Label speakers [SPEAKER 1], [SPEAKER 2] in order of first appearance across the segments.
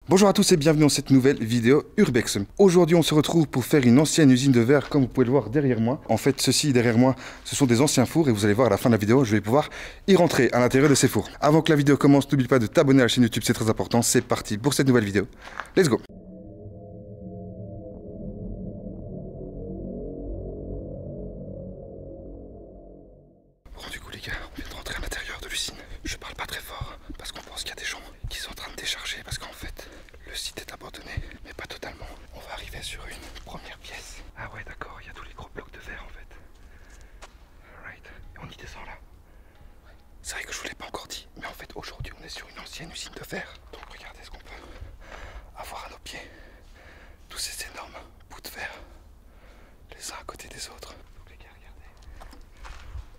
[SPEAKER 1] Bonjour à tous et bienvenue dans cette nouvelle vidéo Urbex. Aujourd'hui on se retrouve pour faire une ancienne usine de verre comme vous pouvez le voir derrière moi. En fait ceci derrière moi ce sont des anciens fours et vous allez voir à la fin de la vidéo je vais pouvoir y rentrer à l'intérieur de ces fours. Avant que la vidéo commence n'oublie pas de t'abonner à la chaîne YouTube, c'est très important. C'est parti pour cette nouvelle vidéo. Let's go. Bon du coup les gars on vient de rentrer à l'intérieur de l'usine. Je parle pas très fort parce qu'on pense qu'il y a des gens qui sont en train de décharger parce qu'en fait le site est abandonné, mais pas totalement. On va arriver sur une première pièce. Ah ouais d'accord, il y a tous les gros blocs de verre en fait. Alright, et on y descend là. C'est vrai que je vous l'ai pas encore dit, mais en fait aujourd'hui on est sur une ancienne usine de verre. Donc regardez ce qu'on peut avoir à nos pieds. Tous ces énormes bouts de verre, les uns à côté des autres. Donc les gars regardez,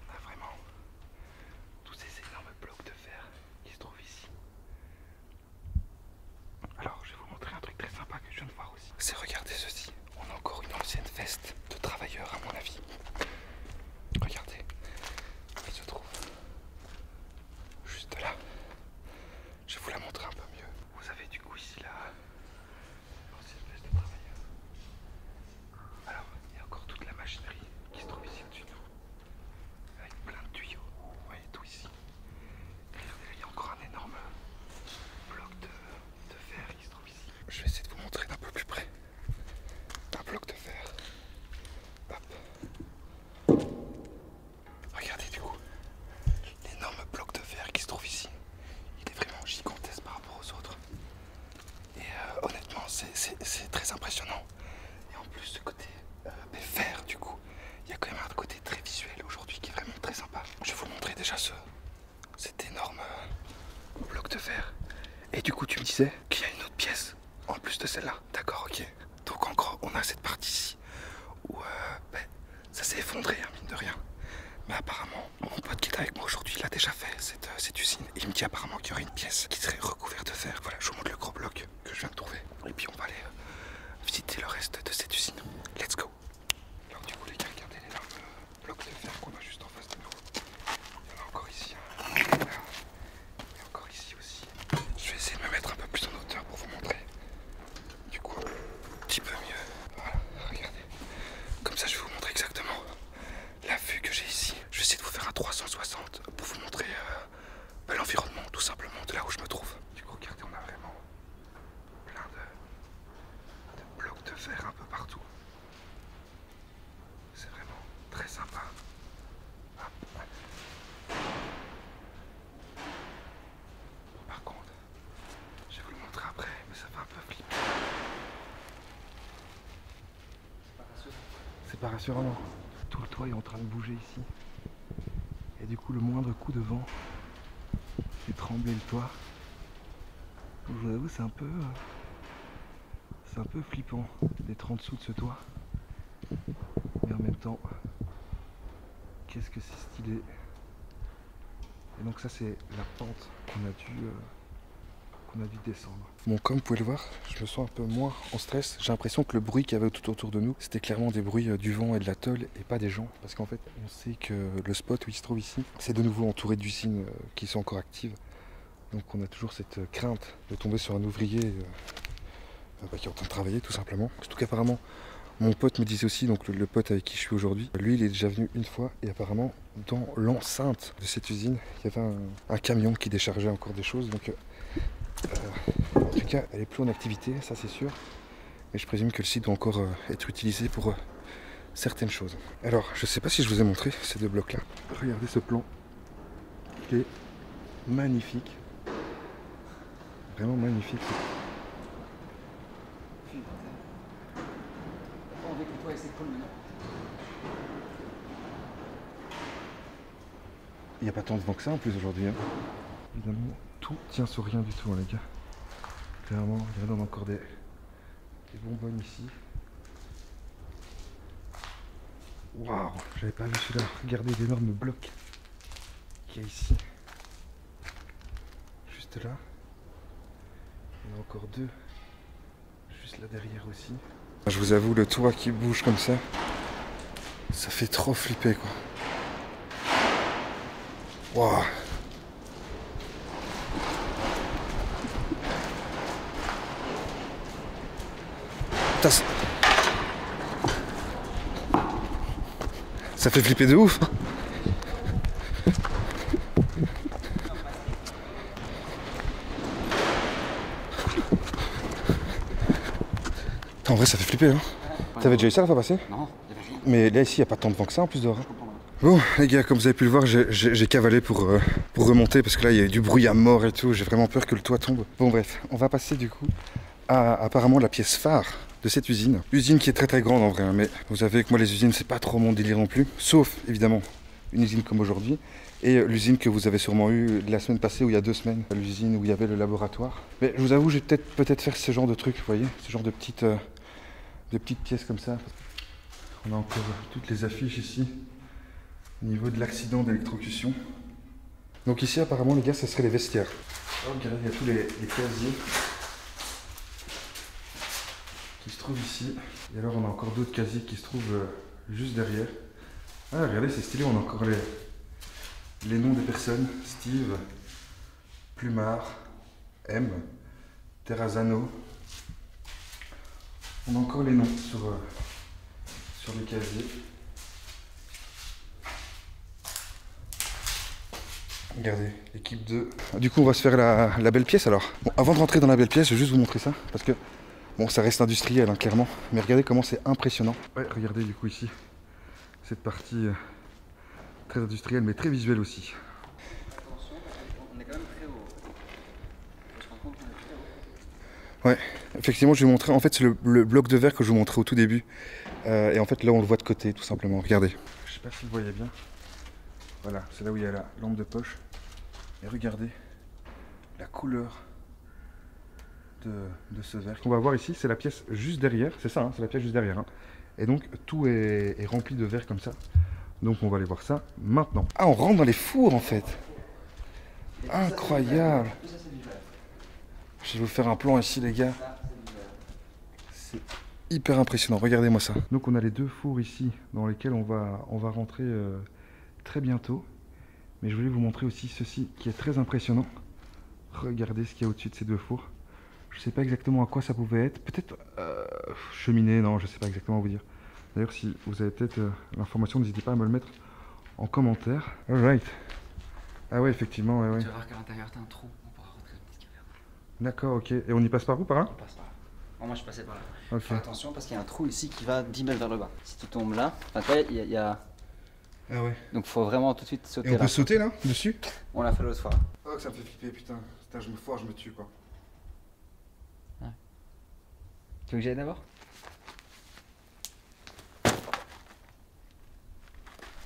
[SPEAKER 1] on a vraiment tous ces énormes blocs de verre qui se trouvent ici. Alors, je vais vous montrer un truc très sympa que je viens de voir aussi. C'est regardez ceci. On a encore une ancienne veste de travailleur à mon avis. Regardez. Elle se trouve juste là. Je vais vous la montrer un peu mieux. Vous avez du coup ici là l'ancienne veste de travailleur. Alors, il y a encore toute la machinerie qui se trouve ici au-dessus de nous. Avec plein de tuyaux. Vous voyez tout ici. Regardez, il y a encore un énorme bloc de verre qui se trouve ici. Je vais essayer de vous montrer d'un peu plus près. Un bloc de verre. Hop. Regardez du coup. L'énorme bloc de verre qui se trouve ici. Il est vraiment gigantesque par rapport aux autres. Et honnêtement, c'est très impressionnant. Et en plus, ce côté verre, du coup, il y a quand même un côté très visuel aujourd'hui qui est vraiment très sympa. Je vais vous montrer déjà cet énorme bloc de verre. Et du coup, tu me disais qu'il y a une autre pièce en plus de celle-là. D'accord, ok. Donc en gros, on a cette partie-ci où ça s'est effondré, hein, mine de rien. Mais apparemment, mon pote qui est avec moi aujourd'hui, il a déjà fait cette usine. Et il me dit apparemment qu'il y aurait une pièce qui serait recouverte de verre. Voilà, je vous montre le gros bloc que je viens de trouver. Et puis on va aller visiter le reste de cette usine. Let's go. Alors du coup, les gars, regardez l'énorme bloc de verre qu'on a juste en face de nous. Il y en a encore ici. Hein. Et encore ici aussi. Je vais essayer de me mettre un peu plus en hauteur pour vous montrer. Du coup, un petit peu mieux. Voilà, regardez. Comme ça, je vais vous montrer exactement la vue que j'ai ici. Je vais essayer de vous faire un 360 pour vous montrer l'environnement, tout simplement, de là où je me trouve. Du coup, regardez, on a vraiment plein de blocs de verre un peu partout. C'est vraiment très sympa. Hop. Par contre, je vais vous le montrer après, mais ça fait un peu flipper. C'est pas rassurant, non. Tout le toit est en train de bouger ici. Et du coup, le moindre coup de vent fait trembler le toit. Donc, je vous avoue, c'est un peu flippant d'être en dessous de ce toit. Mais en même temps, qu'est-ce que c'est stylé. Et donc ça, c'est la pente qu'on a dû descendre. Bon, comme vous pouvez le voir, je me sens un peu moins en stress. J'ai l'impression que le bruit qu'il y avait tout autour de nous, c'était clairement des bruits du vent et de la tôle et pas des gens. Parce qu'en fait, on sait que le spot où il se trouve ici, c'est de nouveau entouré d'usines qui sont encore actives. Donc on a toujours cette crainte de tomber sur un ouvrier qui est en train de travailler tout simplement. Surtout qu'apparemment, mon pote me disait aussi, donc le pote avec qui je suis aujourd'hui, lui il est déjà venu une fois et apparemment dans l'enceinte de cette usine, il y avait un camion qui déchargeait encore des choses. Donc en tout cas, elle est plus en activité, ça c'est sûr. Mais je présume que le site doit encore être utilisé pour certaines choses. Alors, je sais pas si je vous ai montré ces deux blocs-là. Regardez ce plan, qui est magnifique. Vraiment magnifique. Il n'y a pas tant de vent que ça en plus aujourd'hui. Hein. Évidemment, tout tient sur rien du tout, hein, les gars. Clairement, regardez, on a encore des bonbonnes ici. Waouh, j'avais pas vu celui-là. Regardez l'énorme bloc qu'il y a ici. Juste là. Il y en a encore deux. Juste là derrière aussi. Je vous avoue, le toit qui bouge comme ça, ça fait trop flipper quoi. Waouh. Ça fait flipper de ouf. En vrai, ça fait flipper, hein. T'avais déjà eu ça la fois passée?
[SPEAKER 2] Non, il y avait rien.
[SPEAKER 1] Mais là, ici, il n'y a pas tant de vent que ça en plus dehors. Bon, les gars, comme vous avez pu le voir, j'ai cavalé pour remonter parce que là, il y a du bruit à mort et tout. J'ai vraiment peur que le toit tombe. Bon, bref, on va passer du coup à apparemment la pièce phare de cette usine. Usine qui est très très grande en vrai, hein, mais vous savez que moi, les usines, c'est pas trop mon délire non plus. Sauf, évidemment, une usine comme aujourd'hui. Et l'usine que vous avez sûrement eue la semaine passée ou il y a 2 semaines, l'usine où il y avait le laboratoire. Mais je vous avoue, je vais peut-être faire ce genre de truc, vous voyez, ce genre de petites pièces comme ça. On a encore toutes les affiches ici au niveau de l'accident d'électrocution. Donc ici apparemment les gars, ça serait les vestiaires. Oh, regardez, il y a tous les casiers qui se trouvent ici. Et alors on a encore d'autres casiers qui se trouvent juste derrière. Ah regardez, c'est stylé, on a encore les noms des personnes. Steve, Plumard, M, Terrazano. On a encore les noms sur les casiers. Regardez, équipe 2. Du coup, on va se faire la belle pièce alors. Bon, avant de rentrer dans la belle pièce, je vais juste vous montrer ça. Parce que, bon, ça reste industriel, hein, clairement. Mais regardez comment c'est impressionnant. Ouais, regardez du coup ici, cette partie très industrielle, mais très visuelle aussi.
[SPEAKER 2] Attention, on est quand même très haut. Je me rends compte qu'on est très haut.
[SPEAKER 1] Ouais, effectivement, je vais vous montrer. En fait, c'est le bloc de verre que je vous montrais au tout début. Et en fait, là, on le voit de côté, tout simplement. Regardez. Je sais pas si vous voyez bien. Voilà, c'est là où il y a la lampe de poche. Et regardez la couleur de ce verre. Ce qu'on va voir ici, c'est la pièce juste derrière. C'est ça, hein, c'est la pièce juste derrière. Hein. Et donc, tout est rempli de verre comme ça. Donc, on va aller voir ça maintenant. Ah, on rentre dans les fours, en fait. Incroyable. Je vais vous faire un plan ici, les gars. C'est hyper impressionnant. Regardez-moi ça. Donc, on a les 2 fours ici dans lesquels on va rentrer très bientôt. Mais je voulais vous montrer aussi ceci qui est très impressionnant. Regardez ce qu'il y a au-dessus de ces 2 fours. Je ne sais pas exactement à quoi ça pouvait être. Peut-être cheminée, non, je ne sais pas exactement vous dire. D'ailleurs, si vous avez peut-être l'information, n'hésitez pas à me le mettre en commentaire. Alright. Ah ouais, effectivement, ouais.
[SPEAKER 2] Tu vas voir qu'à l'intérieur, t'as un trou. On pourra rentrer dans une petite caverne.
[SPEAKER 1] D'accord, ok. Et on y passe par où, par là?
[SPEAKER 2] On passe par là. Bon, moi, je passais par là.
[SPEAKER 1] Ok.
[SPEAKER 2] Fais attention parce qu'il y a un trou ici qui va 10 mètres vers le bas. Si tu tombes là, enfin, tu vois, il y a...
[SPEAKER 1] Ah ouais.
[SPEAKER 2] Donc, faut vraiment tout de suite sauter
[SPEAKER 1] Et on
[SPEAKER 2] là.
[SPEAKER 1] peut sauter là, dessus?
[SPEAKER 2] On l'a fait l'autre fois.
[SPEAKER 1] Oh, que ça me fait flipper, putain. Putain, je me foire, je me tue, quoi.
[SPEAKER 2] Tu veux que j'aille d'abord?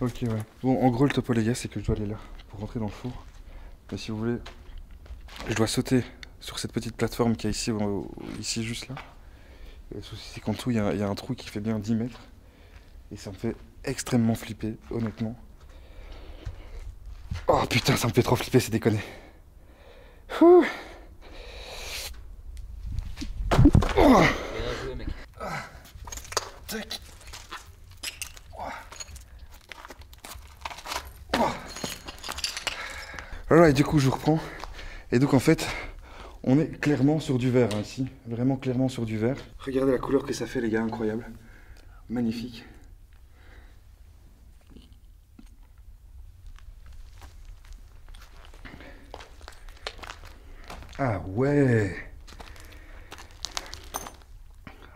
[SPEAKER 1] Ok, ouais. Bon, en gros, le topo, les gars, c'est que je dois aller là pour rentrer dans le four. Mais si vous voulez, je dois sauter sur cette petite plateforme qu'il y a ici, ici juste là. Et le souci, c'est qu'en dessous, il y a un trou qui fait bien 10 mètres. Et ça me fait extrêmement flipper, honnêtement. Oh putain, ça me fait trop flipper, c'est déconné. Ouh. Oh.
[SPEAKER 2] Bien joué, mec.
[SPEAKER 1] Tac. Alright, du coup je reprends. Et donc en fait, on est clairement sur du verre hein, ici. Vraiment clairement sur du verre. Regardez la couleur que ça fait les gars, incroyable. Magnifique. Ah ouais.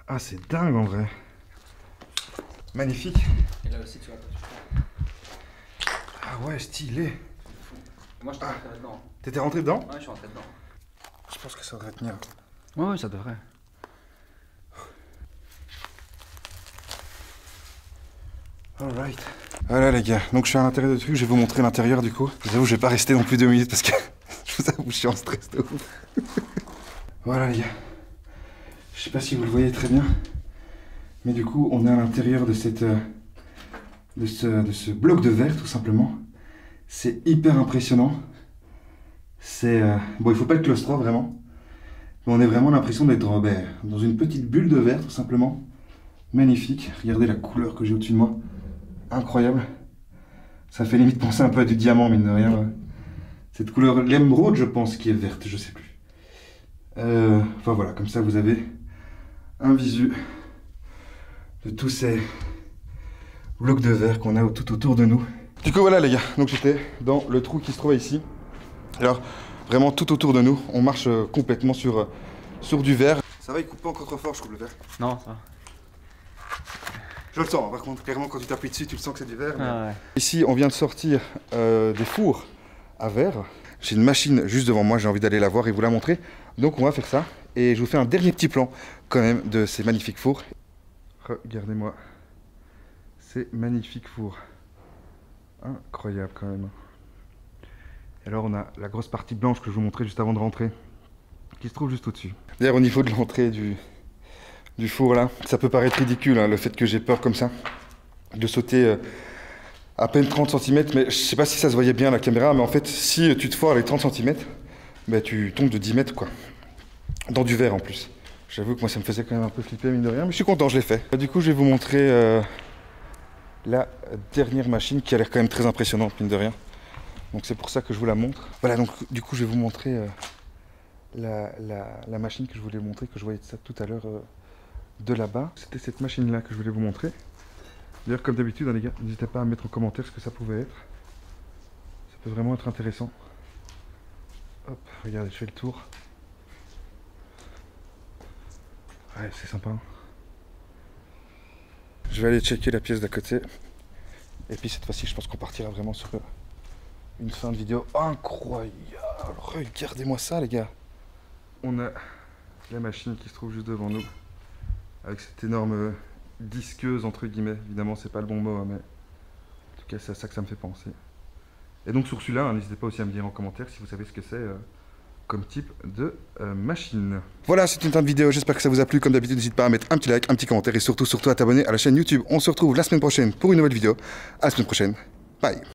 [SPEAKER 1] Ah c'est dingue en vrai. Magnifique.
[SPEAKER 2] Et là aussi, tu vas pas toucher.
[SPEAKER 1] Ah ouais, stylé.
[SPEAKER 2] Moi, je suis rentré dedans.
[SPEAKER 1] T'étais rentré dedans?
[SPEAKER 2] Ouais, je suis rentré dedans.
[SPEAKER 1] Je pense que ça devrait tenir.
[SPEAKER 2] Ouais, ça devrait.
[SPEAKER 1] Alright. Voilà les gars, donc je suis à l'intérieur du truc, je vais vous montrer l'intérieur du coup. Je vous avoue, je vais pas rester non plus 2 minutes parce que je vous avoue, je suis en stress de ouf. Voilà les gars. Je sais pas si vous le voyez très bien. Mais du coup, on est à l'intérieur de cette de ce bloc de verre tout simplement. C'est hyper impressionnant. C'est bon, il faut pas être claustro vraiment. Mais on a vraiment l'impression d'être dans une petite bulle de verre tout simplement. Magnifique. Regardez la couleur que j'ai au-dessus de moi. Incroyable. Ça fait limite penser un peu à du diamant, mine de rien. Cette couleur, l'émeraude, je pense, qui est verte, je sais plus. Enfin voilà, comme ça vous avez un visu de tous ces blocs de verre qu'on a tout autour de nous. Du coup voilà les gars, donc j'étais dans le trou qui se trouvait ici. Alors vraiment tout autour de nous, on marche complètement sur du verre. Ça va, il coupe pas encore trop fort je trouve le verre.
[SPEAKER 2] Non, ça va.
[SPEAKER 1] Je le sens, hein, par contre, clairement quand tu t'appuies dessus tu le sens que c'est du verre. Mais...
[SPEAKER 2] Ah ouais.
[SPEAKER 1] Ici on vient de sortir des fours à verre. J'ai une machine juste devant moi, j'ai envie d'aller la voir et vous la montrer. Donc on va faire ça et je vous fais un dernier petit plan quand même de ces magnifiques fours. Regardez-moi ces magnifiques fours. Incroyable quand même. Et alors on a la grosse partie blanche que je vous montrais juste avant de rentrer, qui se trouve juste au-dessus. D'ailleurs au niveau de l'entrée du four là, ça peut paraître ridicule hein, le fait que j'ai peur comme ça, de sauter à peine 30 cm, mais je sais pas si ça se voyait bien à la caméra, mais en fait si tu te foires les 30 cm, bah, tu tombes de 10 mètres quoi. Dans du verre en plus. J'avoue que moi ça me faisait quand même un peu flipper mine de rien, mais je suis content, je l'ai fait. Du coup je vais vous montrer la dernière machine qui a l'air quand même très impressionnante mine de rien. Donc c'est pour ça que je vous la montre. Voilà, donc du coup je vais vous montrer la machine que je voulais montrer, que je voyais de ça tout à l'heure de là-bas. C'était cette machine là que je voulais vous montrer. D'ailleurs comme d'habitude hein, les gars, n'hésitez pas à mettre en commentaire ce que ça pouvait être. Ça peut vraiment être intéressant. Hop, regardez, je fais le tour. Ouais, c'est sympa. Je vais aller checker la pièce d'à côté. Et puis cette fois-ci, je pense qu'on partira vraiment sur une fin de vidéo incroyable. Regardez-moi ça, les gars. On a la machine qui se trouve juste devant nous. Avec cette énorme disqueuse, entre guillemets. Évidemment, c'est pas le bon mot, hein, mais en tout cas, c'est à ça que ça me fait penser. Et donc sur celui-là, hein, n'hésitez pas aussi à me dire en commentaire si vous savez ce que c'est comme type de machine. Voilà, c'est une fin de vidéo, j'espère que ça vous a plu. Comme d'habitude, n'hésitez pas à mettre un petit like, un petit commentaire et surtout à t'abonner à la chaîne YouTube. On se retrouve la semaine prochaine pour une nouvelle vidéo. À la semaine prochaine. Bye.